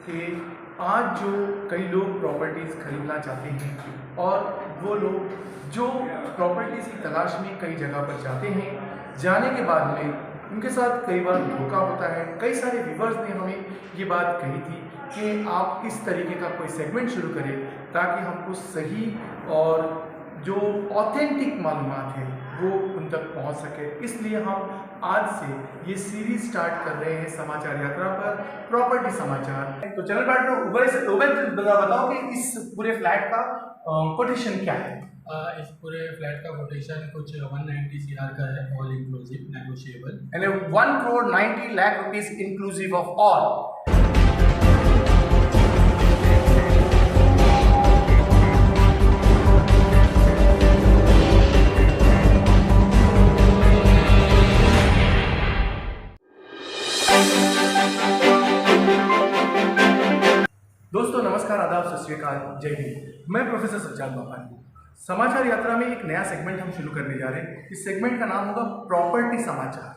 कि आज जो कई लोग प्रॉपर्टीज़ खरीदना चाहते हैं और वो लोग जो प्रॉपर्टीज़ की तलाश में कई जगह पर जाते हैं, जाने के बाद में उनके साथ कई बार धोखा होता है। कई सारे व्यूअर्स ने हमें ये बात कही थी कि आप इस तरीके का कोई सेगमेंट शुरू करें ताकि हमको सही और जो ऑथेंटिक मालूमात है वो उन तक पहुंच सके। इसलिए हम आज से ये सीरीज स्टार्ट कर रहे हैं समाचार यात्रा पर, प्रॉपर्टी समाचार। तो चैनल पार्टनर उबेर से बताओ कि इस पूरे फ्लैट का कोटेशन क्या है। इस पूरे फ्लैट का कोटेशन कुछ 190 CR का है, ऑल इंक्लूसिव, नेगोशिएबल, यानी 1,90,00,000 रुपीज इंक्लूसिव ऑफ ऑल। दोस्तों नमस्कार, आदाब, सत श्री अकाल, जय हिंद। मैं प्रोफेसर सज्जाद बापानी। समाचार यात्रा में एक नया सेगमेंट हम शुरू करने जा रहे हैं। इस सेगमेंट का नाम होगा प्रॉपर्टी समाचार।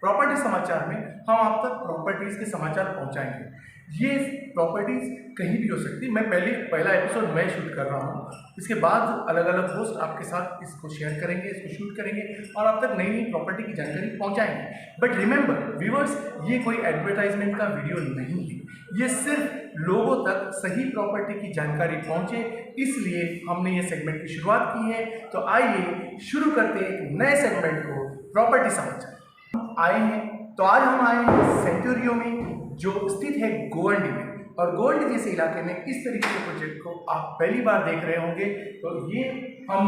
प्रॉपर्टी समाचार में हम आप तक प्रॉपर्टीज के समाचार पहुंचाएंगे। ये प्रॉपर्टीज कहीं भी हो सकती है। मैं पहला एपिसोड मैं शूट कर रहा हूँ, इसके बाद अलग अलग होस्ट आपके साथ इसको शेयर करेंगे, इसको शूट करेंगे और आप तक नई नई प्रॉपर्टी की जानकारी पहुंचाएंगे। बट रिमेंबर व्यूअर्स, ये कोई एडवर्टाइजमेंट का वीडियो नहीं है, ये सिर्फ लोगों तक सही प्रॉपर्टी की जानकारी पहुंचे, इसलिए हमने ये सेगमेंट की शुरुआत की है। तो आइए शुरू करते हैं एक नए सेगमेंट को, प्रॉपर्टी समाचार। आए हैं तो आज हम आए हैं सेंचुरियो में, जो स्थित है गोल्ड में। और गोल्ड जैसे इलाके में इस तरीके के प्रोजेक्ट को आप पहली बार देख रहे होंगे। तो ये हम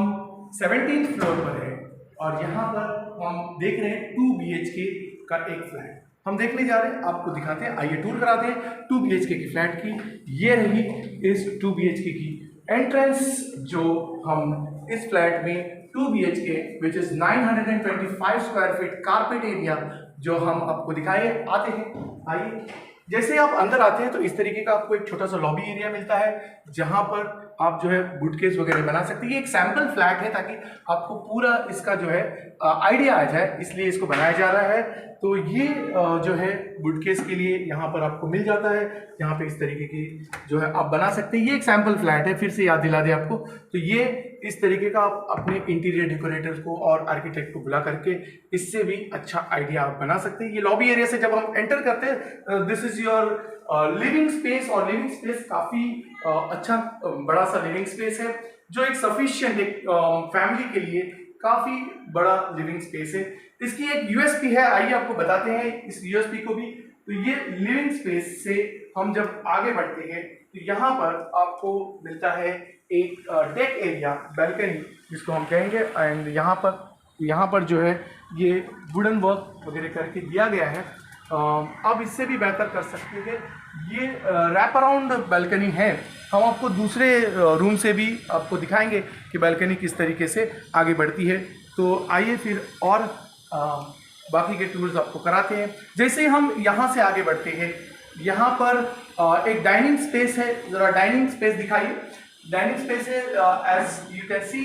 17th फ्लोर पर है और यहाँ पर हम देख रहे हैं 2 BHK का एक फ्लैट हम देखने जा रहे हैं, आपको दिखाते हैं, आइए टूर कराते हैं 2 BHK की फ्लैट की। ये रही इस 2 BHK की एंट्रेंस, जो हम इस फ्लैट में 2 BHK which is 925 square feet carpet area जो हम आपको दिखाए आते हैं। आइए, जैसे आप अंदर आते हैं तो इस तरीके का आपको एक छोटा सा लॉबी एरिया मिलता है जहां पर आप जो है बुटकेस वगैरह बना सकते हैं। ये एक सैंपल फ्लैट है ताकि आपको पूरा इसका जो है आइडिया आ जाए, इसलिए इसको बनाया जा रहा है। तो ये जो है बुटकेस के लिए यहाँ पर आपको मिल जाता है। यहाँ पे इस तरीके की जो है आप बना सकते हैं। ये एक सैंपल फ्लैट है, फिर से याद दिला दें आपको। तो ये इस तरीके का आप अपने इंटीरियर डेकोरेटर्स को और आर्किटेक्ट को बुला करके इससे भी अच्छा आइडिया आप बना सकते हैं। ये लॉबी एरिया से जब हम एंटर करते हैं, this is your living space. और लिविंग स्पेस काफी अच्छा बड़ा सा लिविंग स्पेस है, जो एक सफिशिएंट एक फैमिली के लिए काफी बड़ा लिविंग स्पेस है। इसकी एक यूएसपी है, आइए आपको बताते हैं इस यूएसपी को भी। तो ये लिविंग स्पेस से हम जब आगे बढ़ते हैं तो यहाँ पर आपको मिलता है एक डेक एरिया, बैल्कनी जिसको हम कहेंगे। एंड यहाँ पर जो है ये वुडन वर्क वगैरह करके दिया गया है। अब इससे भी बेहतर कर सकते हैं, ये रैप अराउंड बैल्कनी है। हम आपको दूसरे रूम से भी आपको दिखाएंगे कि बैल्कनी किस तरीके से आगे बढ़ती है। तो आइए फिर और बाकी के टूर्स आपको कराते हैं। जैसे हम यहाँ से आगे बढ़ते हैं, यहाँ पर एक डाइनिंग स्पेस है, ज़रा डाइनिंग स्पेस दिखाइए। डाइनिंग स्पेस है, as you can see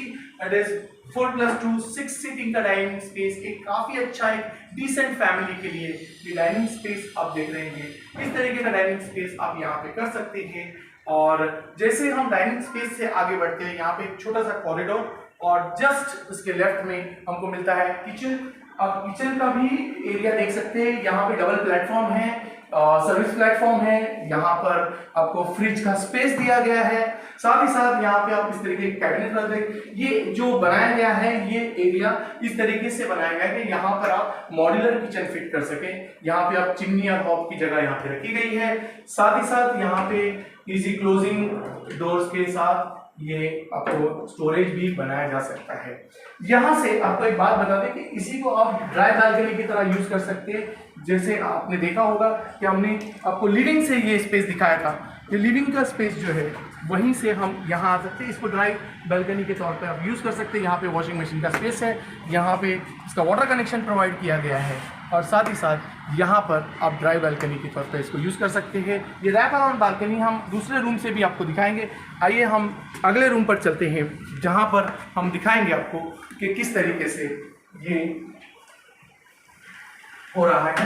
it is 4+2 6 seating का डाइनिंग स्पेस। एक काफ़ी अच्छा, एक डिसेंट फैमिली के लिए ये डाइनिंग स्पेस आप देख रहे हैं। इस तरीके का डाइनिंग स्पेस आप यहाँ पे कर सकते हैं। और जैसे हम डाइनिंग स्पेस से आगे बढ़ते हैं, यहाँ पे एक छोटा सा कॉरिडोर और जस्ट उसके लेफ्ट में हमको मिलता है किचन। अब किचन का भी एरिया देख सकते हैं, यहाँ पे डबल प्लेटफॉर्म है, सर्विस प्लेटफॉर्म है। यहाँ पर आपको फ्रिज का स्पेस दिया गया है, साथ ही साथ यहाँ पे आप इस तरीके के कैबिनेट रख दें। ये जो बनाया गया है, ये एरिया इस तरीके से बनाया गया है कि यहाँ पर आप मॉड्यूलर किचन फिट कर सकें। यहाँ पे आप चिमनी और हॉब की जगह यहाँ पे रखी गई है। साथ ही साथ यहाँ पे इजी क्लोजिंग डोर्स के साथ ये आपको स्टोरेज भी बनाया जा सकता है। यहाँ से आपको एक बात बता दें कि इसी को आप ड्राई बालकनी की तरह यूज कर सकते हैं। जैसे आपने देखा होगा कि हमने आपको लिविंग से ये स्पेस दिखाया था, ये लिविंग का स्पेस जो है वहीं से हम यहाँ आ सकते हैं। इसको ड्राई बालकनी के तौर पर आप यूज़ कर सकते हैं। यहाँ पे वॉशिंग मशीन का स्पेस है, यहाँ पे इसका वाटर कनेक्शन प्रोवाइड किया गया है और साथ ही साथ यहाँ पर आप ड्राई बालकनी के तौर पर इसको यूज़ कर सकते हैं। ये रैप अराउंड बालकनी हम दूसरे रूम से भी आपको दिखाएंगे। आइए हम अगले रूम पर चलते हैं, जहाँ पर हम दिखाएंगे आपको कि किस तरीके से ये हो रहा है।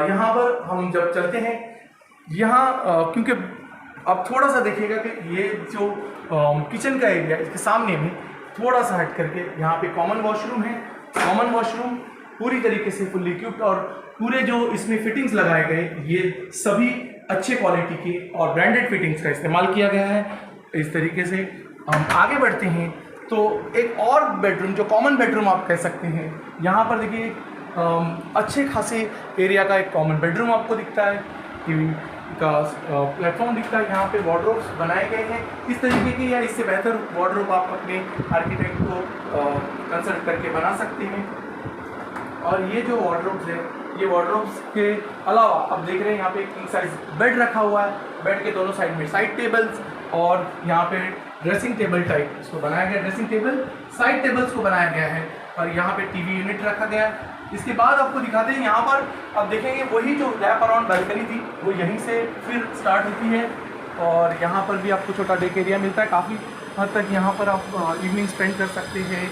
यहाँ पर हम जब चलते हैं यहाँ क्योंकि अब थोड़ा सा देखिएगा कि ये जो किचन का एरिया इसके सामने में थोड़ा सा हट करके यहाँ पे कॉमन वॉशरूम है। कॉमन वॉशरूम पूरी तरीके से फुल्ली इक्विप्ड और पूरे जो इसमें फिटिंग्स लगाए गए ये सभी अच्छे क्वालिटी के और ब्रांडेड फिटिंग्स का इस्तेमाल किया गया है। इस तरीके से हम आगे बढ़ते हैं तो एक और बेडरूम जो कॉमन बेडरूम आप कह सकते हैं, यहाँ पर देखिए अच्छे खासे एरिया का एक कॉमन बेडरूम आपको दिखता है। टीवी का प्लेटफॉर्म दिखता है। यहाँ पे वार्डरोब्स बनाए गए हैं इस तरीके के या इससे बेहतर वार्डरोब आप अपने आर्किटेक्ट को कंसल्ट करके बना सकते हैं। और ये जो वार्डरोब्स है ये वार्डरोब्स के अलावा आप देख रहे हैं यहाँ पे किंग साइज बेड रखा हुआ है। बेड के दोनों साइड में साइड टेबल्स और यहाँ पे ड्रेसिंग टेबल टाइप इसको बनाया गया। ड्रेसिंग टेबल साइड टेबल्स को बनाया गया है और यहाँ पे टीवी यूनिट रखा गया है। इसके बाद आपको दिखाते हैं यहाँ पर आप देखेंगे वही जो रैप अराउंड बालकनी थी वो यहीं से फिर स्टार्ट होती है और यहाँ पर भी आपको छोटा डेक एरिया मिलता है। काफ़ी हद तक यहाँ पर आप इवनिंग स्पेंड कर सकते हैं,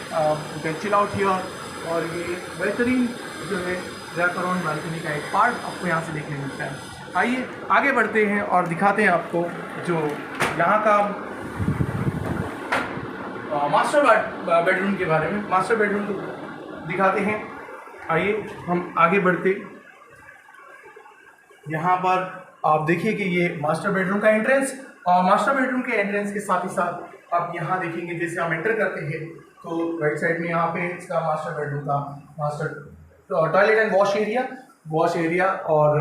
चिल आउट हियर। और ये बेहतरीन जो है रैप अराउंड बालकनी का एक पार्ट आपको यहाँ से देखने मिलता है। आइए आगे बढ़ते हैं और दिखाते हैं आपको जो यहाँ का मास्टर बेडरूम के बारे में। मास्टर बेडरूम को दिखाते हैं। आइए हम आगे बढ़ते। यहाँ पर आप देखिए कि ये मास्टर बेडरूम का एंट्रेंस और मास्टर बेडरूम के एंट्रेंस के साथ ही साथ आप यहाँ देखेंगे जैसे हम एंटर करते हैं तो राइट साइड में यहाँ पे इसका मास्टर बेडरूम का master toilet and wash area और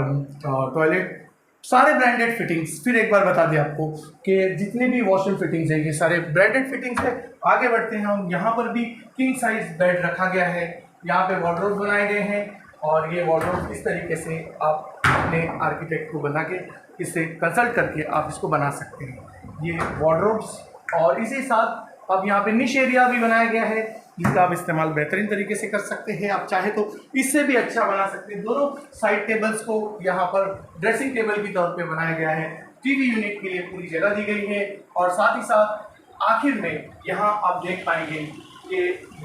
टॉयलेट सारे ब्रांडेड फिटिंग्स। फिर एक बार बता दें आपको कि जितने भी वॉशरूम फिटिंग्स हैं ये सारे ब्रांडेड फिटिंग्स है। आगे बढ़ते हैं हम। यहाँ पर भी किंग साइज बेड रखा गया है। यहाँ पे वार्डरोब बनाए गए हैं और ये वार्डरोब इस तरीके से आप अपने आर्किटेक्ट को बना के इससे कंसल्ट करके आप इसको बना सकते हैं। ये वार्डरोब्स और इसी साथ अब यहाँ पे निश एरिया भी बनाया गया है जिसका आप इस्तेमाल बेहतरीन तरीके से कर सकते हैं। आप चाहे तो इससे भी अच्छा बना सकते हैं। दोनों साइड टेबल्स को यहाँ पर ड्रेसिंग टेबल की तौर पे बनाया गया है। टीवी यूनिट के लिए पूरी जगह दी गई है और साथ ही साथ आखिर में यहाँ आप देख पाएंगे कि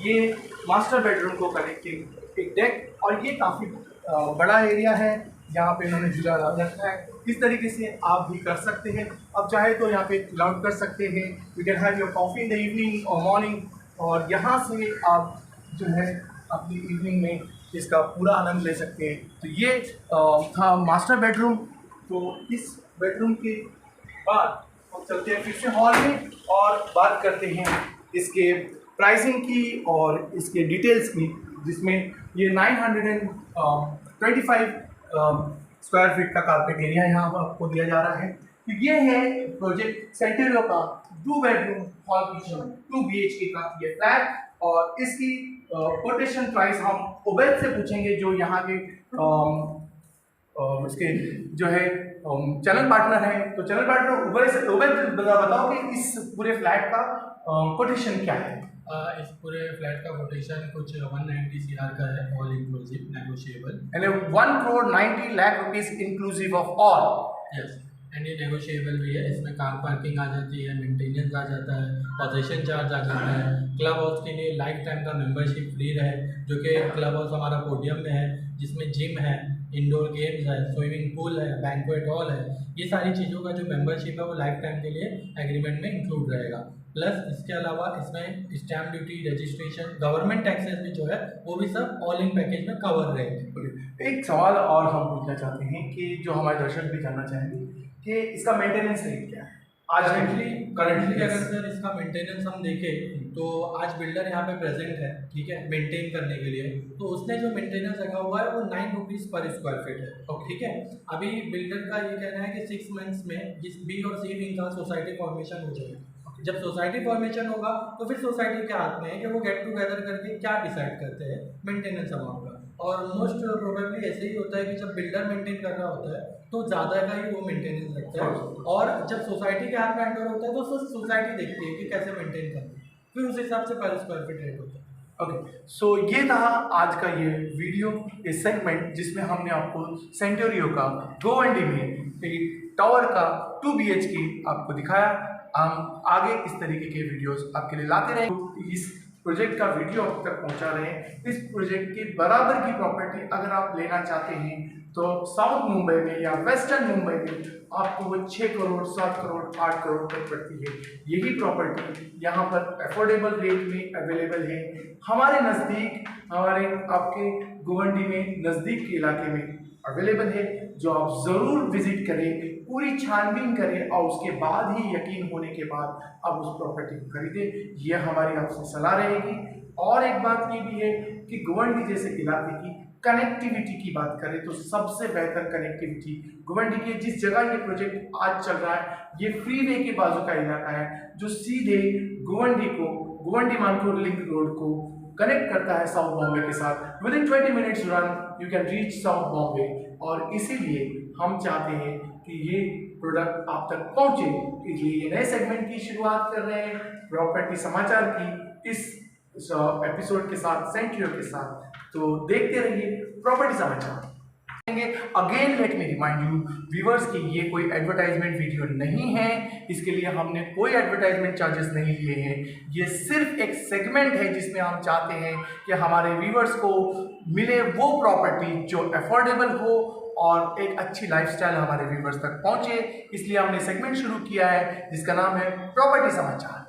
ये मास्टर बेडरूम को कनेक्टिंग एक डेक और ये काफ़ी बड़ा एरिया है। यहाँ पे इन्होंने झूला रखा है। इस तरीके से आप भी कर सकते हैं। अब चाहे तो यहाँ पे लॉन्च कर सकते हैं। You can have your coffee in the evening और मॉर्निंग और यहाँ से आप जो है अपनी इवनिंग में इसका पूरा आनंद ले सकते हैं। तो ये था मास्टर बेडरूम। तो इस बेडरूम के बाद हम चलते हैं फिर से हॉल में और बात करते हैं इसके प्राइसिंग की और इसके डिटेल्स की, जिसमें ये 925 स्क्वायर फीट का कारपेट एरिया यहाँ पर आपको दिया जा रहा है। तो ये है प्रोजेक्ट सेंटेरियो का 2 बेडरूम हॉल किचन 2 BHK का ये फ्लैट और इसकी कोटेशन प्राइस हम उबैद से पूछेंगे जो यहाँ के इसके जो है चैनल पार्टनर है। तो चैनल पार्टनर उबैद बताओ कि इस पूरे फ्लैट का कोटेशन क्या है। इस पूरे फ्लैट का कोटेशन कुछ 190 CR का है, ऑल इंक्लूसिव नेगोशिएबल। यानी 1,90 lakh rupees inclusive of all. Yes, and ये नेगोशिएबल भी है। इसमें कार पार्किंग आ जाती है, मेंटेनेंस आ जाता है, पोजीशन चार्ज आ जाता है। क्लब हाउस के लिए लाइफ टाइम का मेंबरशिप फ्री रहे, जो कि क्लब हाउस हमारा पोडियम में है जिसमें जिम है, इंडोर गेम्स है, स्विमिंग पूल है, बैंक्वेट हॉल है। ये सारी चीज़ों का जो मेंबरशिप है वो लाइफ टाइम के लिए एग्रीमेंट में इंक्लूड रहेगा। प्लस इसके अलावा इसमें stamp duty, registration, government taxes भी जो है वो भी सब ऑल इन पैकेज में कवर रहेंगे। एक सवाल और हम पूछना चाहते हैं कि जो हमारे दर्शक भी जानना चाहेंगे कि इसका मेंटेनेंस रेट क्या है आज करंटली अगर सर इसका मेंटेनेंस हम देखें तो आज बिल्डर यहाँ पे प्रेजेंट है, ठीक है, मेंटेन करने के लिए। तो उसने जो मेंटेनेंस रखा हुआ है वो 9 रुपीज़ पर स्क्वायर फीट है, ठीक है। अभी बिल्डर का ये कहना है कि 6 मंथ्स में जिस बी और सी विंग का सोसाइटी फॉर्मेशन हो जाएगा। जब सोसाइटी फॉर्मेशन होगा तो फिर सोसाइटी के हाथ में है कि वो गेट टुगेदर करके क्या डिसाइड करते हैं मेंटेनेंस अमाउंट का। और मोस्ट प्रोबेबली ऐसे ही होता है कि जब बिल्डर मेंटेन कर रहा होता है तो ज़्यादा का ही वो मेंटेनेंस रखता है, और जब सोसाइटी के हाथ में हैंड ओवर होता है तो सोसाइटी देखती है कि कैसे मेंटेन करना है, फिर उस हिसाब से पर स्क्वायर फीट रेट होता है। ओके, सो ये था आज का ये वीडियो, ये सेगमेंट जिसमें हमने आपको सेंटेरियो का गोवंडी में एक टावर का 2 BHK आपको दिखाया। हम आगे इस तरीके के वीडियोस आपके लिए लाते रहेंगे। इस प्रोजेक्ट का वीडियो अब तक पहुंचा रहे हैं। इस प्रोजेक्ट के बराबर की प्रॉपर्टी अगर आप लेना चाहते हैं तो साउथ मुंबई में या वेस्टर्न मुंबई में आपको वो 6 करोड़ 7 करोड़ 8 करोड़ तक पड़ती है। यही प्रॉपर्टी यहाँ पर अफोर्डेबल रेट में अवेलेबल है। हमारे नज़दीक, हमारे आपके गोवंडी में नज़दीक के इलाके में अवेलेबल है, जो आप ज़रूर विजिट करें, पूरी छानबीन करें और उसके बाद ही यकीन होने के बाद आप उस प्रॉपर्टी को खरीदें। यह हमारी आपसे सलाह रहेगी। और एक बात ये भी है कि गोवंडी जैसे इलाके की कनेक्टिविटी की बात करें तो सबसे बेहतर कनेक्टिविटी गोवंडी के जिस जगह ये प्रोजेक्ट आज चल रहा है, ये फ्रीवे के बाजू का इलाका है जो सीधे गोवंडी मानपुर लिंक रोड को कनेक्ट करता है साउथ बॉम्बे के साथ। With in 20 minutes run you can reach south Bombay. और इसीलिए हम चाहते हैं कि ये प्रोडक्ट आप तक पहुंचे, इसलिए ये नए सेगमेंट की शुरुआत कर रहे हैं प्रॉपर्टी समाचार की इस एपिसोड के साथ, सेंट्रियो के साथ। तो देखते रहिए प्रॉपर्टी समाचार। Again let me remind you viewers कि ये कोई एडवर्टाइजमेंट वीडियो नहीं है, इसके लिए हमने कोई एडवर्टाइजमेंट चार्जेस नहीं लिए हैं। ये सिर्फ एक सेगमेंट है जिसमें हम चाहते हैं कि हमारे व्यूअर्स को मिले वो प्रॉपर्टी जो अफोर्डेबल हो और एक अच्छी लाइफस्टाइल हमारे व्यूअर्स तक पहुंचे। इसलिए हमने सेगमेंट शुरू किया है जिसका नाम है प्रॉपर्टी समाचार।